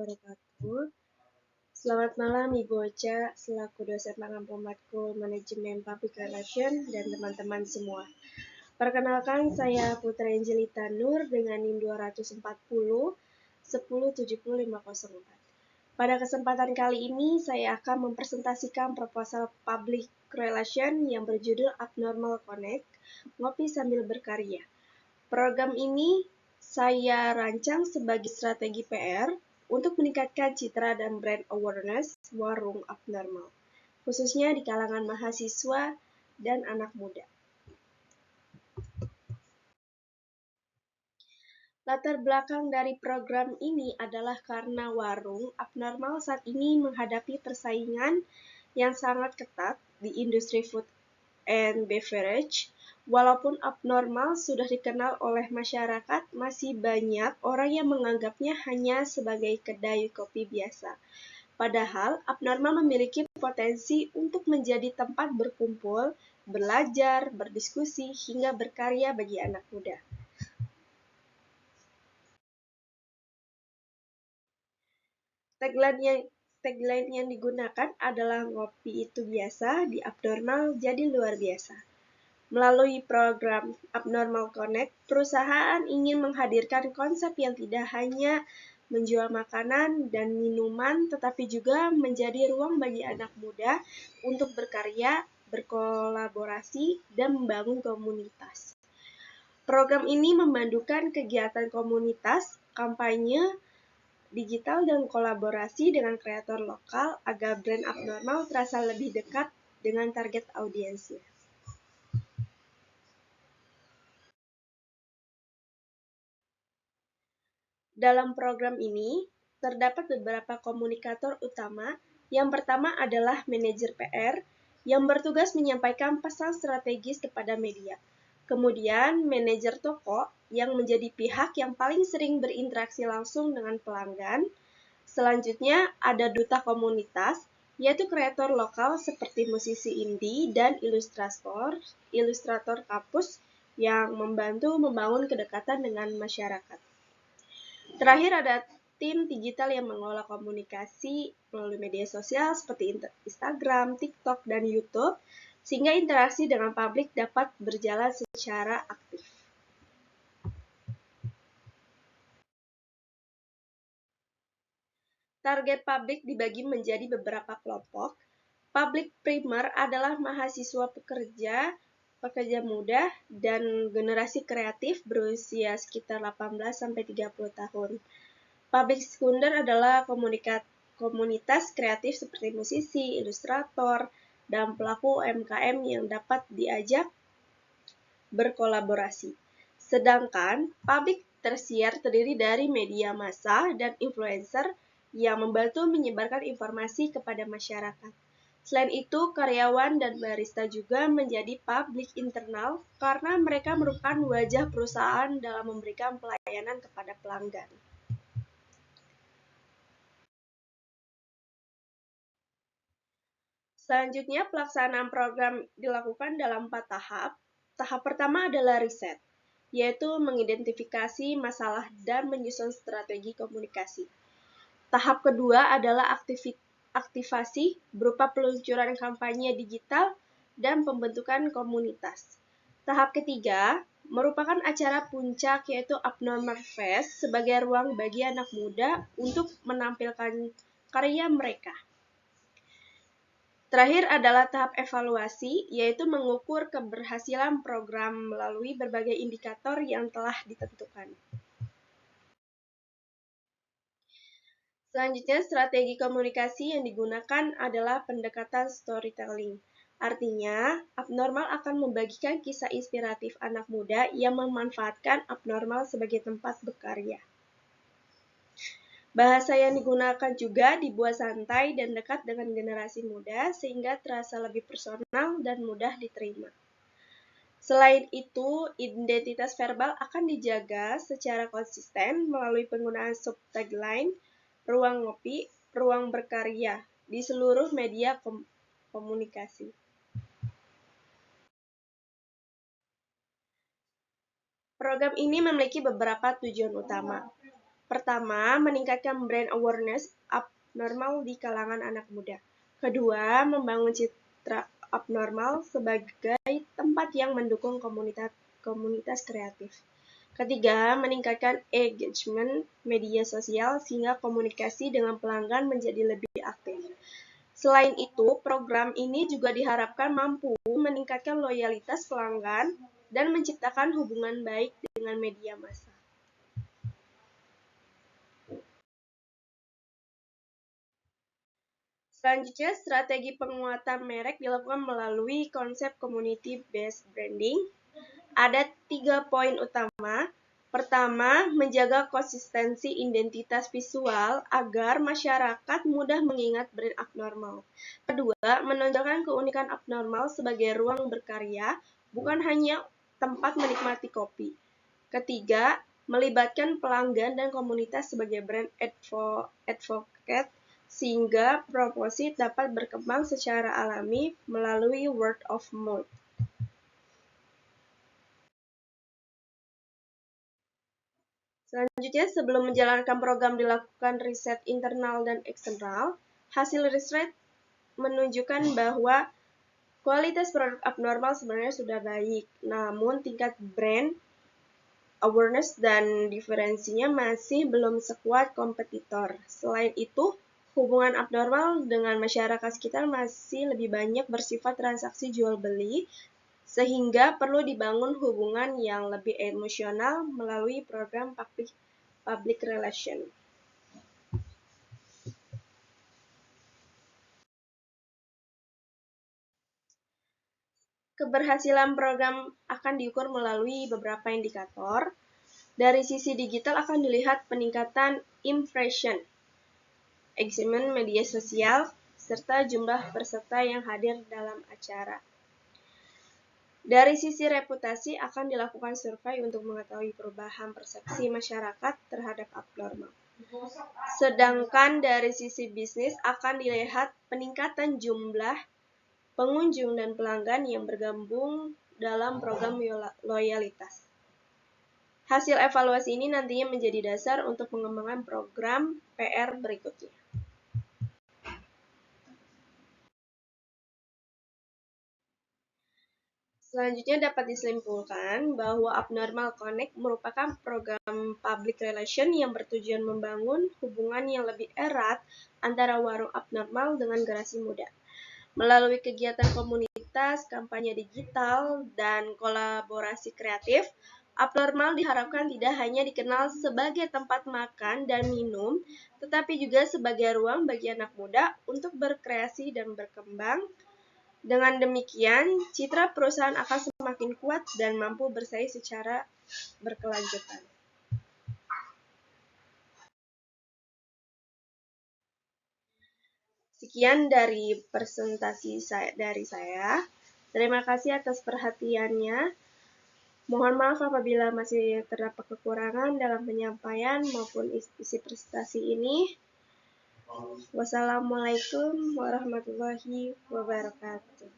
wabarakatuh. Selamat malam Ibu Ocha, selaku dosen pengampu matkul Manajemen Public Relation dan teman-teman semua. Perkenalkan, saya Putri Angelita Nur dengan NIM 240 1070504. Pada kesempatan kali ini, saya akan mempresentasikan proposal Public Relation yang berjudul Abnormal Connect, Ngopi Sambil Berkarya. Program ini saya rancang sebagai strategi PR untuk meningkatkan citra dan brand awareness warung abnormal, khususnya di kalangan mahasiswa dan anak muda. Latar belakang dari program ini adalah karena warung abnormal saat ini menghadapi persaingan yang sangat ketat di industri food and beverage. Walaupun abnormal sudah dikenal oleh masyarakat, masih banyak orang yang menganggapnya hanya sebagai kedai kopi biasa. Padahal, abnormal memiliki potensi untuk menjadi tempat berkumpul, belajar, berdiskusi, hingga berkarya bagi anak muda. Tagline yang digunakan adalah ngopi itu biasa, di abnormal jadi luar biasa. Melalui program Abnormal Connect, perusahaan ingin menghadirkan konsep yang tidak hanya menjual makanan dan minuman, tetapi juga menjadi ruang bagi anak muda untuk berkarya, berkolaborasi, dan membangun komunitas. Program ini memandukan kegiatan komunitas, kampanye, digital, dan kolaborasi dengan kreator lokal agar brand abnormal terasa lebih dekat dengan target audiensnya. Dalam program ini, terdapat beberapa komunikator utama. Yang pertama adalah manajer PR, yang bertugas menyampaikan pesan strategis kepada media. Kemudian, manajer toko, yang menjadi pihak yang paling sering berinteraksi langsung dengan pelanggan. Selanjutnya, ada duta komunitas, yaitu kreator lokal seperti musisi indie dan ilustrator kampus yang membantu membangun kedekatan dengan masyarakat. Terakhir ada tim digital yang mengelola komunikasi melalui media sosial seperti Instagram, TikTok, dan YouTube, sehingga interaksi dengan publik dapat berjalan secara aktif. Target publik dibagi menjadi beberapa kelompok. Publik primer adalah mahasiswa pekerja muda, dan generasi kreatif berusia sekitar 18-30 tahun. Publik sekunder adalah komunitas kreatif seperti musisi, ilustrator, dan pelaku UMKM yang dapat diajak berkolaborasi. Sedangkan publik tersier terdiri dari media massa dan influencer yang membantu menyebarkan informasi kepada masyarakat. Selain itu, karyawan dan barista juga menjadi publik internal karena mereka merupakan wajah perusahaan dalam memberikan pelayanan kepada pelanggan. Selanjutnya, pelaksanaan program dilakukan dalam 4 tahap. Tahap pertama adalah riset, yaitu mengidentifikasi masalah dan menyusun strategi komunikasi. Tahap kedua adalah aktivasi berupa peluncuran kampanye digital dan pembentukan komunitas. Tahap ketiga merupakan acara puncak, yaitu Abnormal Fest sebagai ruang bagi anak muda untuk menampilkan karya mereka. Terakhir adalah tahap evaluasi, yaitu mengukur keberhasilan program melalui berbagai indikator yang telah ditentukan. Selanjutnya, strategi komunikasi yang digunakan adalah pendekatan storytelling. Artinya, abnormal akan membagikan kisah inspiratif anak muda yang memanfaatkan abnormal sebagai tempat berkarya. Bahasa yang digunakan juga dibuat santai dan dekat dengan generasi muda sehingga terasa lebih personal dan mudah diterima. Selain itu, identitas verbal akan dijaga secara konsisten melalui penggunaan sub-tagline, ruang ngopi, ruang berkarya di seluruh media komunikasi. Program ini memiliki beberapa tujuan utama. Pertama, meningkatkan brand awareness abnormal di kalangan anak muda. Kedua, membangun citra abnormal sebagai tempat yang mendukung komunitas kreatif. Ketiga, meningkatkan engagement media sosial sehingga komunikasi dengan pelanggan menjadi lebih aktif. Selain itu, program ini juga diharapkan mampu meningkatkan loyalitas pelanggan dan menciptakan hubungan baik dengan media massa. Selanjutnya, strategi penguatan merek dilakukan melalui konsep community-based branding. Ada 3 poin utama. Pertama, menjaga konsistensi identitas visual agar masyarakat mudah mengingat brand abnormal. Kedua, menonjolkan keunikan abnormal sebagai ruang berkarya, bukan hanya tempat menikmati kopi. Ketiga, melibatkan pelanggan dan komunitas sebagai brand advocate sehingga promosi dapat berkembang secara alami melalui word of mouth. Selanjutnya, sebelum menjalankan program dilakukan riset internal dan eksternal. Hasil riset menunjukkan bahwa kualitas produk abnormal sebenarnya sudah baik, namun tingkat brand awareness dan diferensinya masih belum sekuat kompetitor. Selain itu, hubungan abnormal dengan masyarakat sekitar masih lebih banyak bersifat transaksi jual beli, sehingga perlu dibangun hubungan yang lebih emosional melalui program public relation. Keberhasilan program akan diukur melalui beberapa indikator. Dari sisi digital akan dilihat peningkatan impression, engagement media sosial, serta jumlah peserta yang hadir dalam acara. Dari sisi reputasi akan dilakukan survei untuk mengetahui perubahan persepsi masyarakat terhadap abnormal. Sedangkan dari sisi bisnis akan dilihat peningkatan jumlah pengunjung dan pelanggan yang bergabung dalam program loyalitas. Hasil evaluasi ini nantinya menjadi dasar untuk pengembangan program PR berikutnya. Selanjutnya dapat disimpulkan bahwa Abnormal Connect merupakan program public relation yang bertujuan membangun hubungan yang lebih erat antara warung abnormal dengan generasi muda. Melalui kegiatan komunitas, kampanye digital, dan kolaborasi kreatif, Abnormal diharapkan tidak hanya dikenal sebagai tempat makan dan minum, tetapi juga sebagai ruang bagi anak muda untuk berkreasi dan berkembang. Dengan demikian, citra perusahaan akan semakin kuat dan mampu bersaing secara berkelanjutan. Sekian dari presentasi dari saya. Terima kasih atas perhatiannya. Mohon maaf apabila masih terdapat kekurangan dalam penyampaian maupun isi presentasi ini. Wassalamualaikum warahmatullahi wabarakatuh.